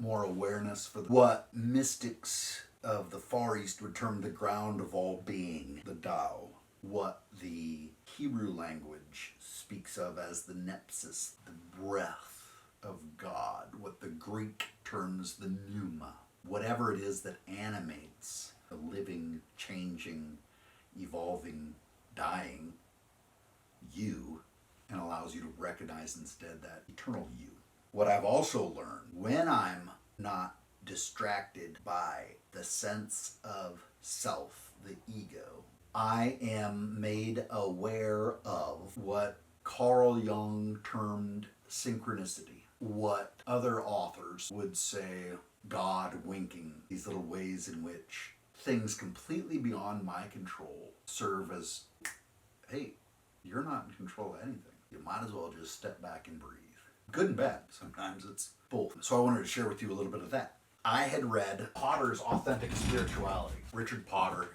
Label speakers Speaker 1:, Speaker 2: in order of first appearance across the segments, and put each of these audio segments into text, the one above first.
Speaker 1: more awareness for what mystics of the Far East would term the ground of all being, the Tao. What the Hebrew language speaks of as the nepsis, the breath of God. What the Greek terms the pneuma. Whatever it is that animates the living, changing, evolving, dying you, and allows you to recognize instead that eternal you. What I've also learned, when I'm not distracted by the sense of self, the ego, I am made aware of what Carl Jung termed synchronicity, what other authors would say God winking, these little ways in which things completely beyond my control serve as, hey, you're not in control of anything. You might as well just step back and breathe. Good and bad. Sometimes it's both. So I wanted to share with you a little bit of that. I had read Potter's Authentic Spirituality. Richard Potter,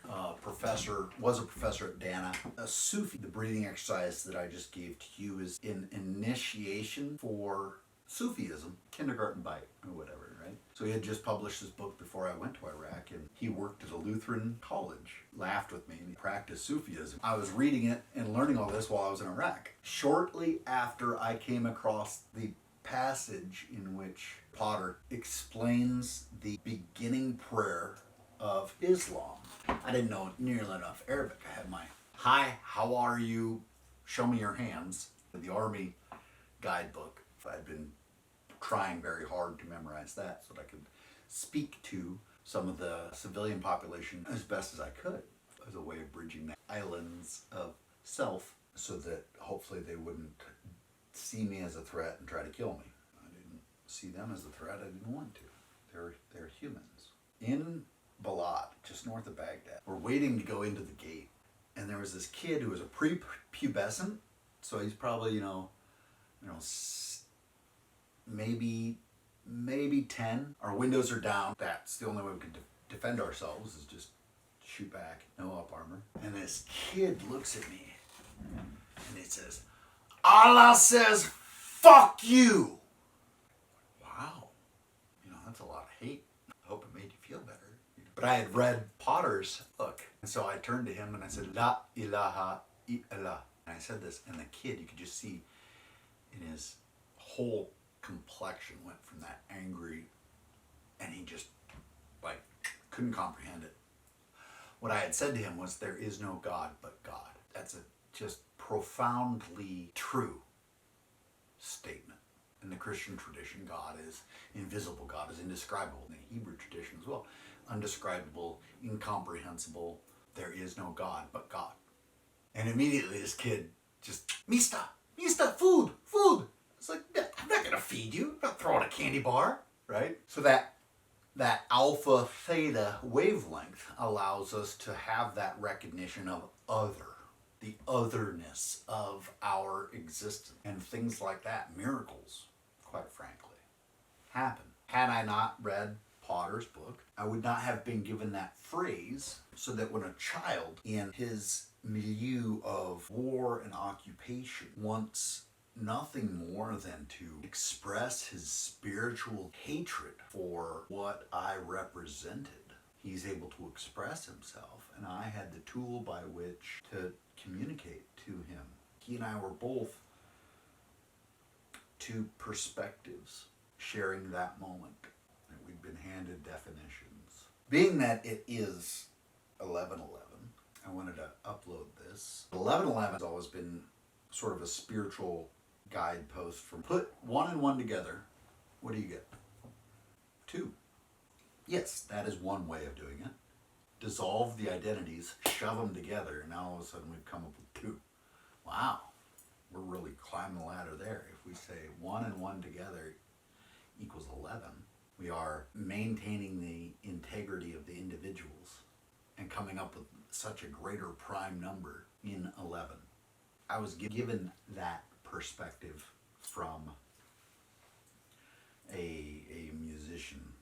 Speaker 1: was a professor at Dana, a Sufi. The breathing exercise that I just gave to you is an initiation for Sufism, kindergarten bite or whatever, right? So he had just published his book before I went to Iraq, and he worked at a Lutheran college, laughed with me, and he practiced Sufism. I was reading it and learning all this while I was in Iraq. Shortly after I came across the passage in which Potter explains the beginning prayer of Islam. I didn't know nearly enough Arabic. I had my, hi, how are you, show me your hands, the Army guidebook. I'd been trying very hard to memorize that so that I could speak to some of the civilian population as best as I could, as a way of bridging the islands of self so that hopefully they wouldn't see me as a threat and try to kill me. I didn't see them as a threat. I didn't want to. They're humans. In Balad, just north of Baghdad, we're waiting to go into the gate, and there was this kid who was a prepubescent, so he's probably maybe 10. Our windows are down. That's the only way we can defend ourselves, is just shoot back, no up armor. And this kid looks at me and he says, Allah says, fuck you. Wow. That's a lot of hate. I hope it made you feel better. But I had read Potter's book. And so I turned to him and I said, La ilaha illallah. And I said this, and the kid, you could just see in his whole complexion went from that angry, and he just couldn't comprehend it. What I had said to him was, there is no God but God. That's a just profoundly true statement. In the Christian tradition, God is invisible, God is indescribable. In the Hebrew tradition as well, undescribable, incomprehensible. There is no God but God. And immediately this kid just, Mista, food. It's like, I'm not gonna feed you. I'm not throwing a candy bar, right? So that alpha theta wavelength allows us to have that recognition of other, the otherness of our existence. And things like that, miracles, quite frankly, happen. Had I not read Potter's book, I would not have been given that phrase, so that when a child in his milieu of war and occupation wants nothing more than to express his spiritual hatred for what I represented, he's able to express himself, and I had the tool by which to communicate to him. He and I were both two perspectives sharing that moment, and we'd been handed definitions. Being that it is 11/11, I wanted to upload this. 11/11 has always been sort of a spiritual guidepost for put 1 and 1 together. What do you get? 2. Yes, that is one way of doing it. Dissolve the identities, shove them together, and now all of a sudden we've come up with 2. Wow, we're really climbing the ladder there. If we say 1 and 1 together equals 11, we are maintaining the integrity of the individuals and coming up with such a greater prime number in 11. I was given that perspective from a musician